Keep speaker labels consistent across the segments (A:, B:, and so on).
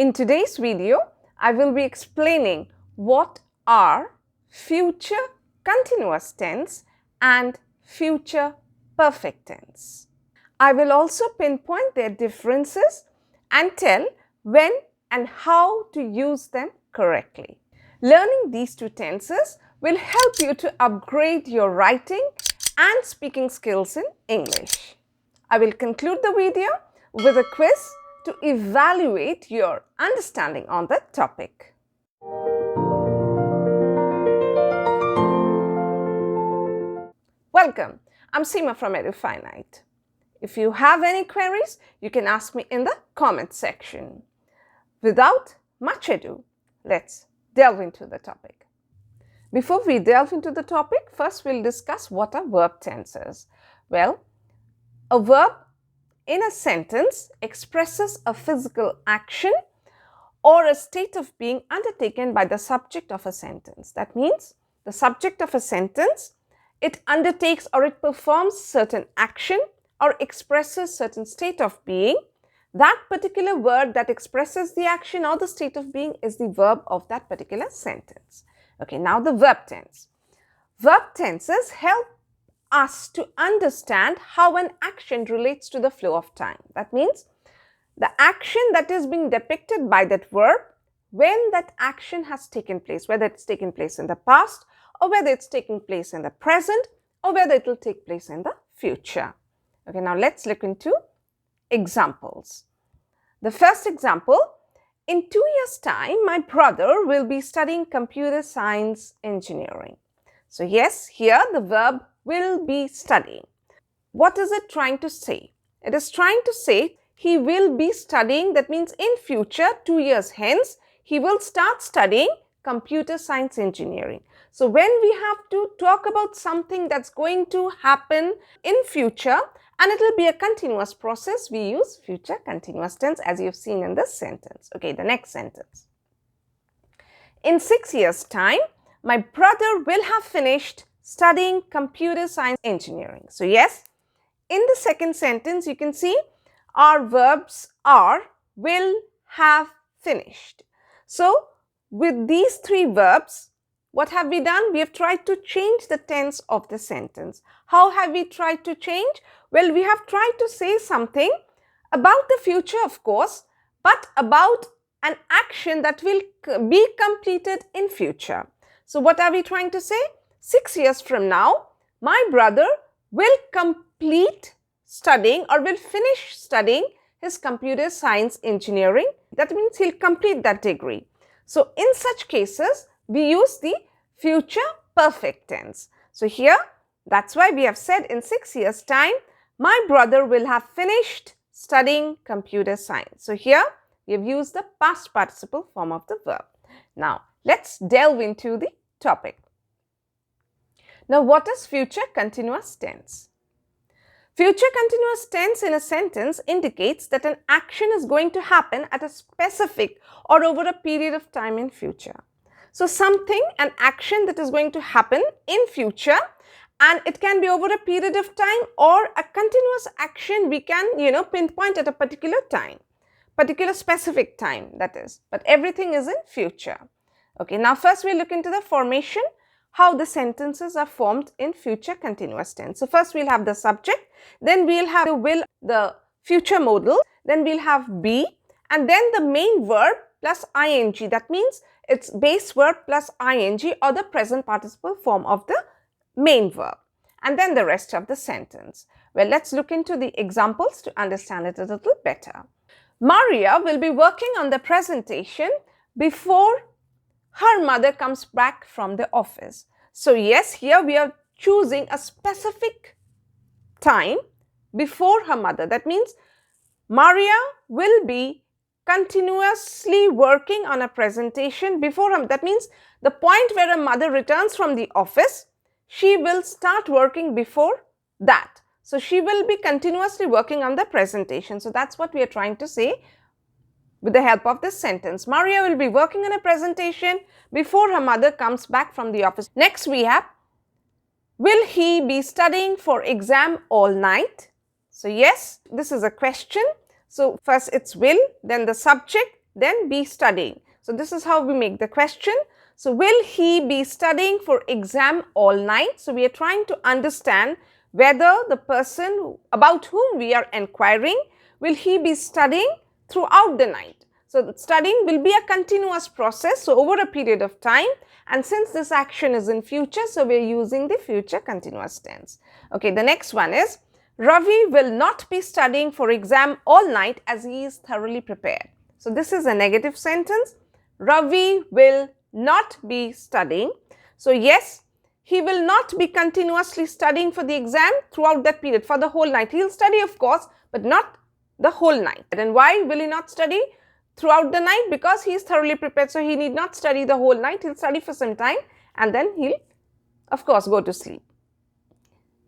A: In today's video, I will be explaining what are future continuous tense and future perfect tense. I will also pinpoint their differences and tell when and how to use them correctly. Learning these two tenses will help you to upgrade your writing and speaking skills in English. I will conclude the video with a quiz to evaluate your understanding on the topic. Welcome, I'm Seema from Edufinite. If you have any queries, you can ask me in the comment section. Without much ado, let's delve into the topic. Before we delve into the topic, first we'll discuss what are verb tenses. Well, a verb in a sentence expresses a physical action or a state of being undertaken by the subject of a sentence. That means the subject of a sentence, it undertakes or it performs certain action or expresses certain state of being. That particular word that expresses the action or the state of being is the verb of that particular sentence. Okay, now the verb tense. Verb tenses help us to understand how an action relates to the flow of time. That means the action that is being depicted by that verb, when that action has taken place, whether it's taken place in the past or whether it's taking place in the present or whether it will take place in the future. Okay, now let's look into examples. The first example, in 2 years' time, my brother will be studying computer science engineering. So yes, here the verb will be studying. What is it trying to say? It is trying to say he will be studying, that means in future, 2 years hence, he will start studying computer science engineering. So when we have to talk about something that's going to happen in future and it will be a continuous process, we use future continuous tense as you've seen in this sentence. Okay, the next sentence. In 6 years' time, my brother will have finished studying computer science engineering. So yes, in the second sentence, you can see our verbs are, will, have, finished. So with these three verbs, what have we done? We have tried to change the tense of the sentence. How have we tried to change? Well, we have tried to say something about the future, of course, but about an action that will be completed in future. So what are we trying to say? 6 years from now, my brother will complete studying or will finish studying his computer science engineering. That means he'll complete that degree. So in such cases, we use the future perfect tense. So here, that's why we have said in 6 years' time, my brother will have finished studying computer science. So here, we have used the past participle form of the verb. Now, let's delve into the topic. Now, what is future continuous tense? Future continuous tense in a sentence indicates that an action is going to happen at a specific or over a period of time in future. So something, an action that is going to happen in future, and it can be over a period of time or a continuous action we can, pinpoint at a particular time, particular specific time that is, but everything is in future. Okay, now first we look into the formation, how the sentences are formed in future continuous tense. So first we'll have the subject, then we'll have the will, the future modal, then we'll have be, and then the main verb plus ing. That means it's base verb plus ing or the present participle form of the main verb, and then the rest of the sentence. Well, let's look into the examples to understand it a little better. Maria will be working on the presentation before her mother comes back from the office. So yes, here we are choosing a specific time before her mother. That means Maria will be continuously working on a presentation before her. That means the point where her mother returns from the office, she will start working before that. So she will be continuously working on the presentation. So that's what we are trying to say with the help of this sentence. Maria will be working on a presentation before her mother comes back from the office. Next we have, will he be studying for exam all night? So yes, this is a question. So first it's will, then the subject, then be studying. So this is how we make the question. So will he be studying for exam all night? So we are trying to understand whether the person about whom we are inquiring, will he be studying throughout the night? So studying will be a continuous process, so over a period of time, and since this action is in future, so we are using the future continuous tense. Okay, the next one is, Ravi will not be studying for exam all night as he is thoroughly prepared. So this is a negative sentence. Ravi will not be studying. So yes, he will not be continuously studying for the exam throughout that period, for the whole night. He will study, of course, but not the whole night. And why will he not study throughout the night? Because he is thoroughly prepared. So he need not study the whole night. He'll study for some time and then he'll, of course, go to sleep.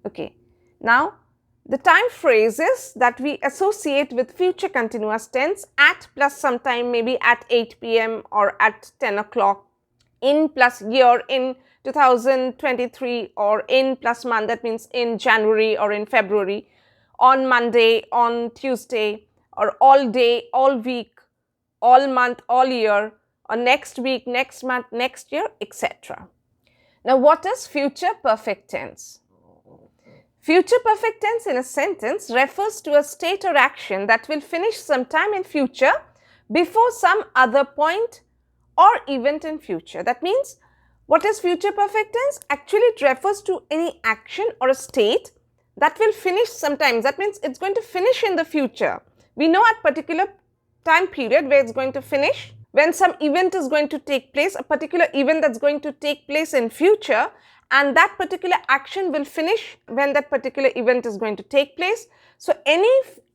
A: Okay. Now, the time phrases that we associate with future continuous tense, at plus sometime, maybe at 8 p.m. or at 10 o'clock, in plus year, in 2023, or in plus month, that means in January or in February, on Monday, on Tuesday, or all day, all week, all month, all year, or next week, next month, next year, etc. Now, what is future perfect tense? Future perfect tense in a sentence refers to a state or action that will finish sometime in future before some other point or event in future. That means, what is future perfect tense? Actually, it refers to any action or a state that will finish sometimes. That means it's going to finish in the future. We know at particular time period where it's going to finish. When some event is going to take place, a particular event that's going to take place in future, and that particular action will finish when that particular event is going to take place. So any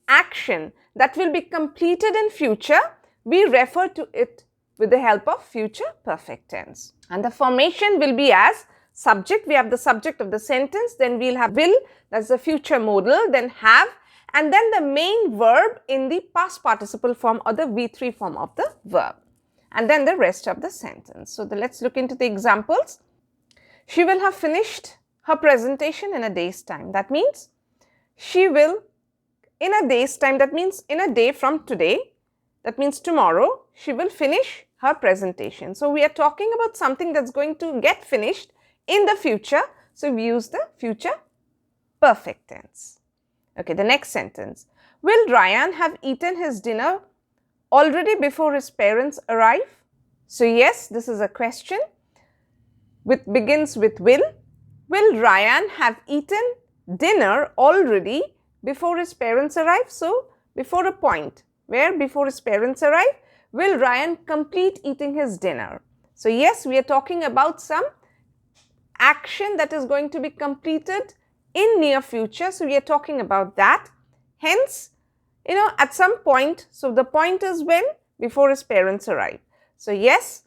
A: action that will be completed in future, we refer to it with the help of future perfect tense. And the formation will be as subject. We have the subject of the sentence, then we'll have will, that's the future modal, then have, and then the main verb in the past participle form or the V3 form of the verb, and then the rest of the sentence. So let's look into the examples. She will have finished her presentation in a day's time. That means she will, in a day's time, that means in a day from today, that means tomorrow, she will finish her presentation. So we are talking about something that's going to get finished in the future. So we use the future perfect tense. Okay, the next sentence. Will Ryan have eaten his dinner already before his parents arrive? So yes, this is a question. Begins with will. Will Ryan have eaten dinner already before his parents arrive? So, before a point. Where before his parents arrive? Will Ryan complete eating his dinner? So, yes, we are talking about some action that is going to be completed in near future. So, we are talking about that. Hence, at some point, so the point is when? Before his parents arrive. So, yes,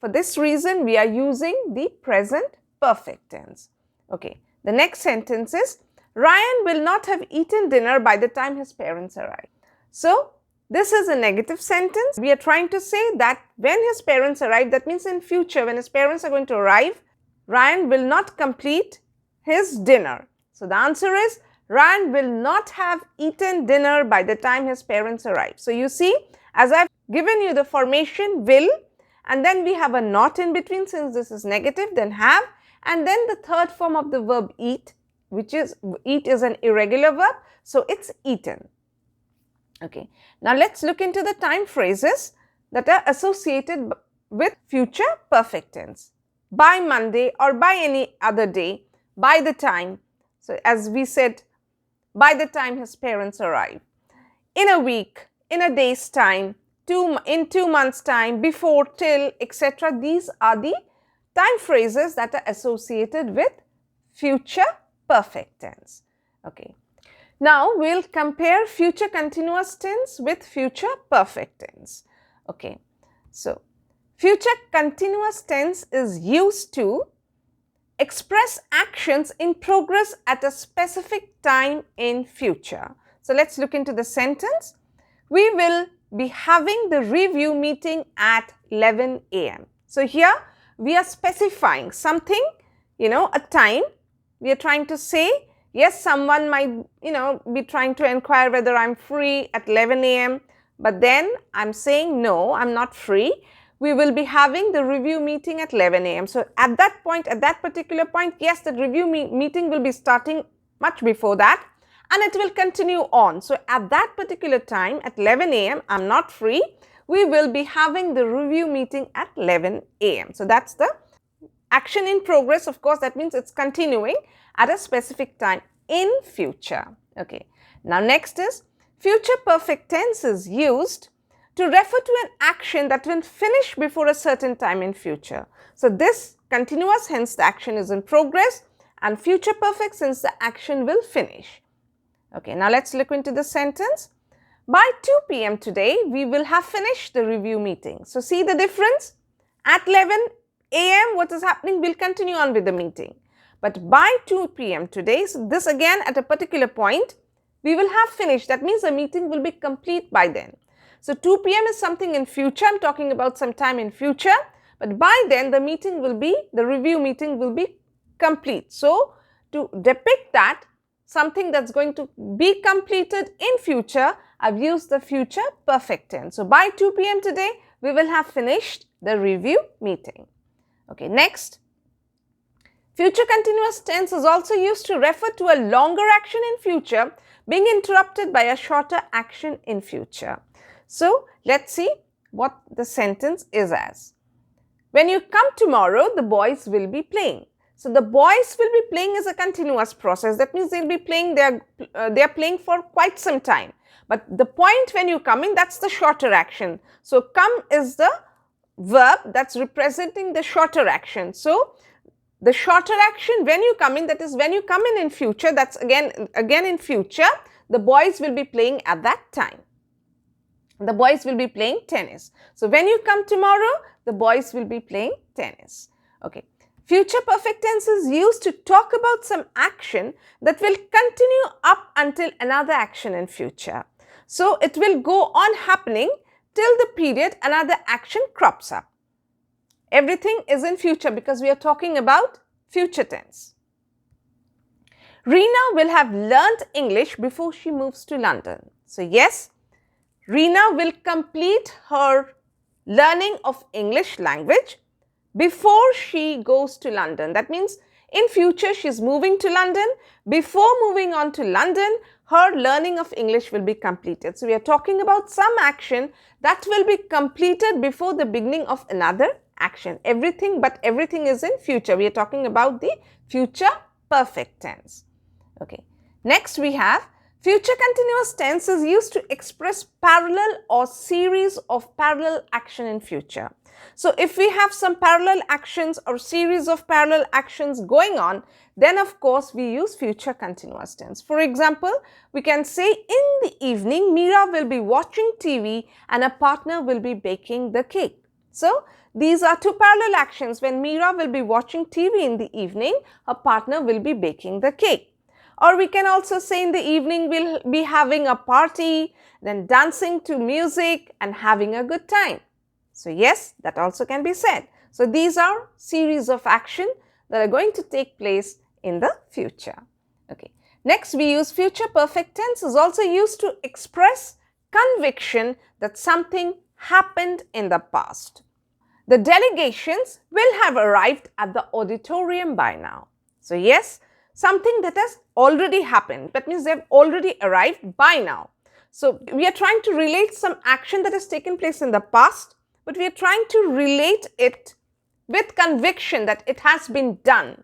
A: for this reason, we are using the present perfect tense. Okay, the next sentence is, Ryan will not have eaten dinner by the time his parents arrive. So, this is a negative sentence. We are trying to say that when his parents arrive, that means in future, when his parents are going to arrive, Ryan will not complete his dinner. So, the answer is, Ryan will not have eaten dinner by the time his parents arrive. So, you see, as I've given you the formation will, and then we have a not in between since this is negative, then have, and then the third form of the verb eat, which is, eat is an irregular verb, so it's eaten. Okay, now let's look into the time phrases that are associated with future perfect tense. By Monday or by any other day, by the time, so as we said, by the time his parents arrive. In a week, in a day's time, in 2 months' time, before, till, etc. These are the time phrases that are associated with future perfect tense. Okay. Now, we'll compare future continuous tense with future perfect tense. Okay. So, future continuous tense is used to express actions in progress at a specific time in future. So, let's look into the sentence. We will be having the review meeting at 11 a.m. So, here we are specifying something, a time. We are trying to say, yes, someone might, be trying to inquire whether I'm free at 11 a.m. but then I'm saying no, I'm not free. We will be having the review meeting at 11 a.m. So at that point, at that particular point, yes, the review meeting will be starting much before that, and it will continue on. So at that particular time, at 11 a.m., I'm not free. We will be having the review meeting at 11 a.m. So that's the action in progress. Of course, that means it's continuing at a specific time in future. Okay. Now next is future perfect tense is used to refer to an action that will finish before a certain time in future. So this continuous, hence the action is in progress, and future perfect since the action will finish. Okay, now let's look into the sentence. By 2 p.m. today, we will have finished the review meeting. So see the difference? At 11 a.m. what is happening? We'll continue on with the meeting. But by 2 p.m. today, so this again at a particular point, we will have finished. That means the meeting will be complete by then. So 2 p.m. is something in future. I'm talking about some time in future. But by then the meeting will be, the review meeting will be complete. So to depict that, something that's going to be completed in future, I've used the future perfect tense. So by 2 p.m. today, we will have finished the review meeting. Okay, next. Future continuous tense is also used to refer to a longer action in future being interrupted by a shorter action in future. So let's see what the sentence is as. When you come tomorrow, the boys will be playing. So the boys will be playing is a continuous process. That means they'll be playing, they're playing for quite some time. But the point when you come in, that's the shorter action. So come is the verb that's representing the shorter action. So the shorter action when you come in, that is when you come in future, that's again in future, the boys will be playing at that time. The boys will be playing tennis. So when you come tomorrow, the boys will be playing tennis. Okay. Future perfect tense is used to talk about some action that will continue up until another action in future. So it will go on happening till the period another action crops up. Everything is in future because we are talking about future tense. Reena will have learnt English before she moves to London. So yes, Reena will complete her learning of English language before she goes to London. That means in future she is moving to London. Before moving on to London, her learning of English will be completed. So we are talking about some action that will be completed before the beginning of another action. Everything is in future. We are talking about the future perfect tense. Okay. Next we have future continuous tense is used to express parallel or series of parallel action in future. So if we have some parallel actions or series of parallel actions going on, then of course we use future continuous tense. For example, we can say in the evening, Meera will be watching TV and a partner will be baking the cake. So these are two parallel actions. When Meera will be watching TV in the evening, her partner will be baking the cake. Or we can also say in the evening we'll be having a party, then dancing to music and having a good time. So yes, that also can be said. So these are series of action that are going to take place in the future. Okay. Next we use future perfect tense is also used to express conviction that something happened in the past. The delegations will have arrived at the auditorium by now. So yes, something that has already happened. That means they have already arrived by now. So we are trying to relate some action that has taken place in the past, but we are trying to relate it with conviction that it has been done.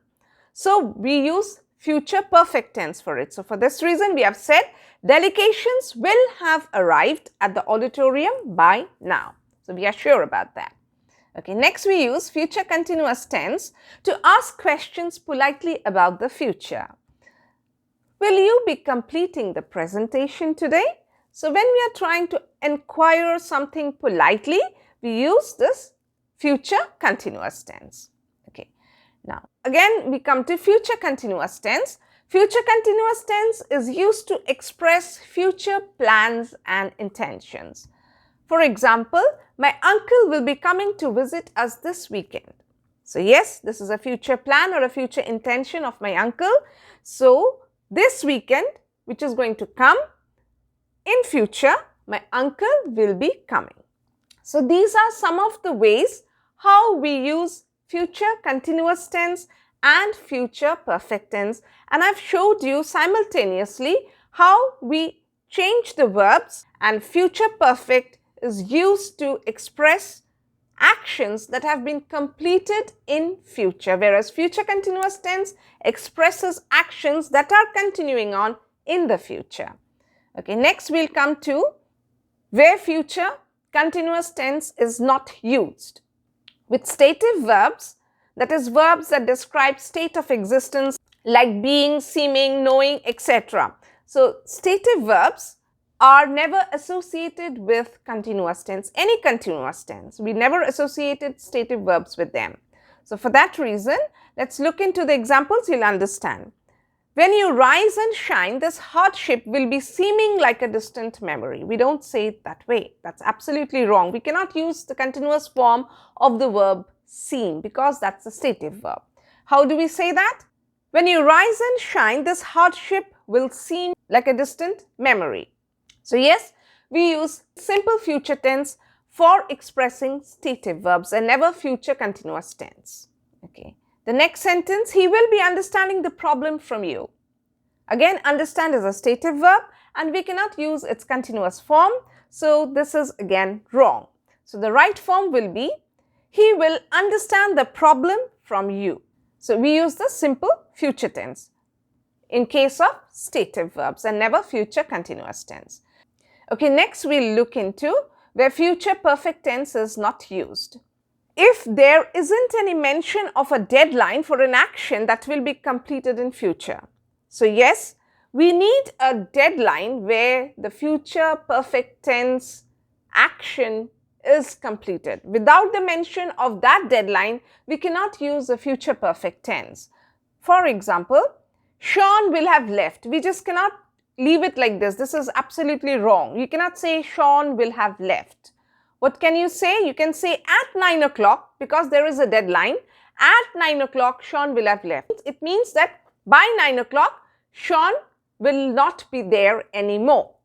A: So we use future perfect tense for it. So for this reason, we have said delegations will have arrived at the auditorium by now. So we are sure about that. Okay, next we use future continuous tense to ask questions politely about the future. Will you be completing the presentation today? So when we are trying to inquire something politely, we use this future continuous tense. Okay, now again we come to future continuous tense. Future continuous tense is used to express future plans and intentions. For example, my uncle will be coming to visit us this weekend. So yes, this is a future plan or a future intention of my uncle. So this weekend, which is going to come in future, my uncle will be coming. So these are some of the ways how we use future continuous tense and future perfect tense, and I've showed you simultaneously how we change the verbs, and future perfect is used to express actions that have been completed in future, whereas future continuous tense expresses actions that are continuing on in the future. Okay, next we'll come to where future continuous tense is not used. With stative verbs, that is verbs that describe state of existence like being, seeming, knowing, etc. So stative verbs are never associated with continuous tense, any continuous tense. We never associated stative verbs with them. So for that reason, let's look into the examples, you'll understand. When you rise and shine, this hardship will be seeming like a distant memory. We don't say it that way. That's absolutely wrong. We cannot use the continuous form of the verb seem because that's a stative verb. How do we say that? When you rise and shine, this hardship will seem like a distant memory. So yes, we use simple future tense for expressing stative verbs and never future continuous tense. Okay. The next sentence, he will be understanding the problem from you. Again, understand is a stative verb and we cannot use its continuous form. So this is again wrong. So the right form will be, he will understand the problem from you. So we use the simple future tense in case of stative verbs and never future continuous tense. Okay, next we'll look into where future perfect tense is not used. If there isn't any mention of a deadline for an action that will be completed in future. So yes, we need a deadline where the future perfect tense action is completed. Without the mention of that deadline, we cannot use the future perfect tense. For example, Sean will have left. We just cannot leave it like this. This is absolutely wrong. You cannot say Sean will have left. What can you say? You can say at 9 o'clock because there is a deadline. At 9 o'clock, Sean will have left. It means that by 9 o'clock, Sean will not be there anymore.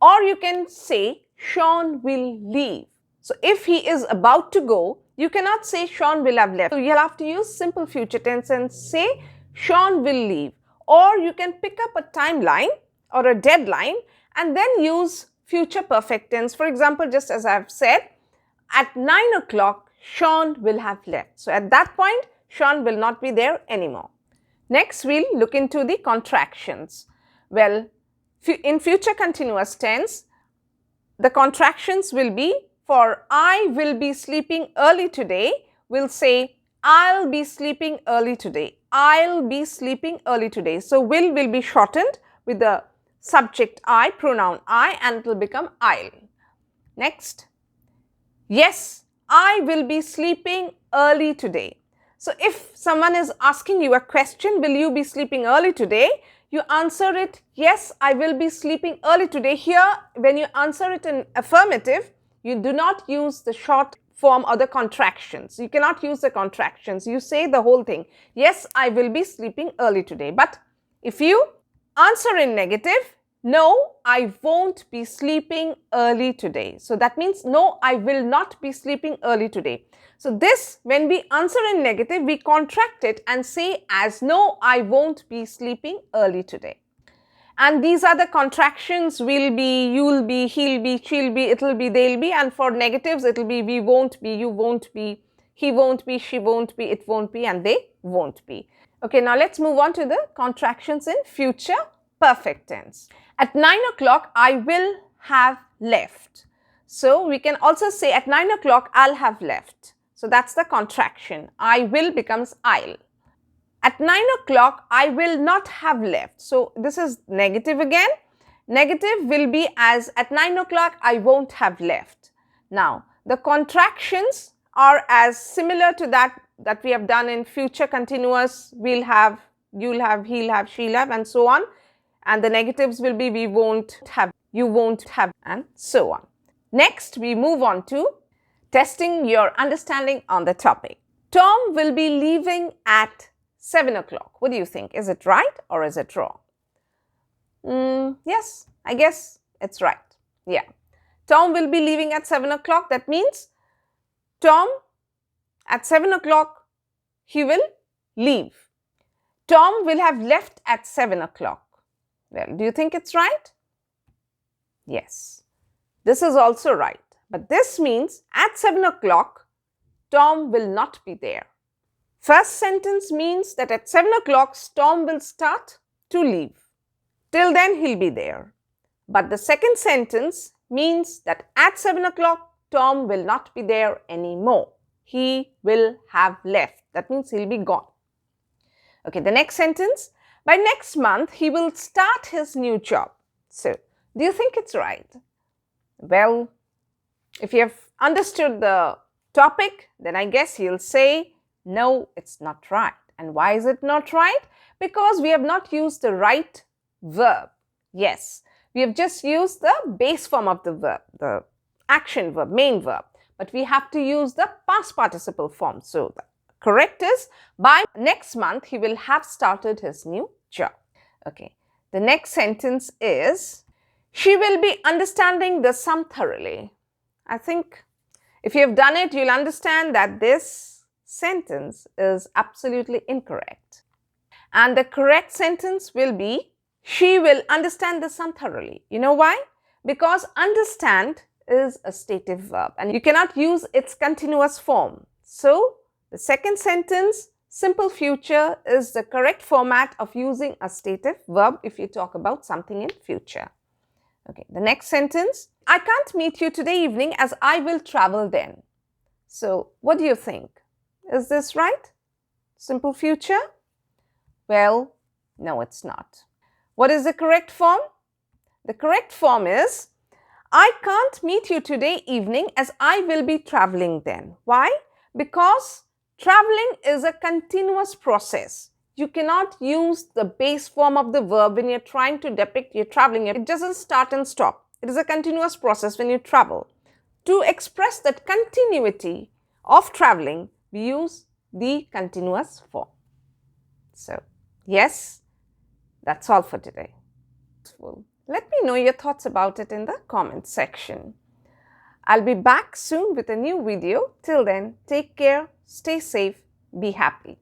A: Or you can say Sean will leave. So if he is about to go, you cannot say Sean will have left. So you'll have to use simple future tense and say Sean will leave. Or you can pick up a timeline or a deadline and then use future perfect tense. For example, just as I've said, at 9 o'clock, Sean will have left. So at that point, Sean will not be there anymore. Next, we'll look into the contractions. Well, in future continuous tense, the contractions will be for I will be sleeping early today, we'll say I'll be sleeping early today. I'll be sleeping early today. So will be shortened with the subject I, pronoun I, and it will become I'll. Next, yes, I will be sleeping early today. So if someone is asking you a question, will you be sleeping early today? You answer it, yes, I will be sleeping early today. Here, when you answer it in affirmative, you do not use the short form or the contractions. You cannot use the contractions. You say the whole thing. Yes, I will be sleeping early today. But if you answer in negative, no, I won't be sleeping early today. So that means no, I will not be sleeping early today. So this, when we answer in negative, we contract it and say as no, I won't be sleeping early today. And these are the contractions will be, you'll be, he'll be, she'll be, it'll be, they'll be. And for negatives, it'll be we won't be, you won't be, he won't be, she won't be, it won't be, and they won't be. Okay, now let's move on to the contractions in future perfect tense. At 9 o'clock, I will have left. So we can also say at 9 o'clock, I'll have left. So that's the contraction. I will becomes I'll. At 9 o'clock, I will not have left. So this is negative again. Negative will be as at 9 o'clock, I won't have left. Now, the contractions are as similar to that we have done in future continuous. We'll have, you'll have, he'll have, she'll have, and so on. And the negatives will be we won't have, you won't have, and so on. Next, we move on to testing your understanding on the topic. Tom will be leaving at 7 o'clock. What do you think? Is it right or is it wrong? Yes, I guess it's right. Yeah. Tom will be leaving at 7 o'clock. That means Tom at 7 o'clock he will leave. Tom will have left at 7 o'clock. Well, do you think it's right? Yes. This is also right. But this means at 7 o'clock, Tom will not be there. First sentence means that at 7 o'clock, Tom will start to leave. Till then, he'll be there. But the second sentence means that at 7 o'clock, Tom will not be there anymore. He will have left. That means he'll be gone. Okay, the next sentence. By next month, he will start his new job. So, do you think it's right? Well, if you have understood the topic, then I guess you'll say, no, it's not right. And why is it not right? Because we have not used the right verb. Yes, we have just used the base form of the verb, the action verb, main verb. But we have to use the past participle form. So, the correct is, by next month, he will have started his new job. Okay, the next sentence is, she will be understanding the sum thoroughly. I think if you have done it, you'll understand that this sentence is absolutely incorrect. And the correct sentence will be, she will understand the sum thoroughly. You know why? Because understand is a stative verb and you cannot use its continuous form. So, the second sentence, simple future, is the correct format of using a stative verb if you talk about something in future. Okay, the next sentence, I can't meet you today evening as I will travel then. So, what do you think? Is this right? Simple future? Well, no, it's not. What is the correct form? The correct form is, I can't meet you today evening as I will be traveling then. Why? Because traveling is a continuous process. You cannot use the base form of the verb when you're trying to depict you're traveling. It doesn't start and stop. It is a continuous process when you travel. To express that continuity of traveling, we use the continuous form. So, yes, that's all for today. Let me know your thoughts about it in the comment section. I'll be back soon with a new video. Till then, take care, stay safe, be happy.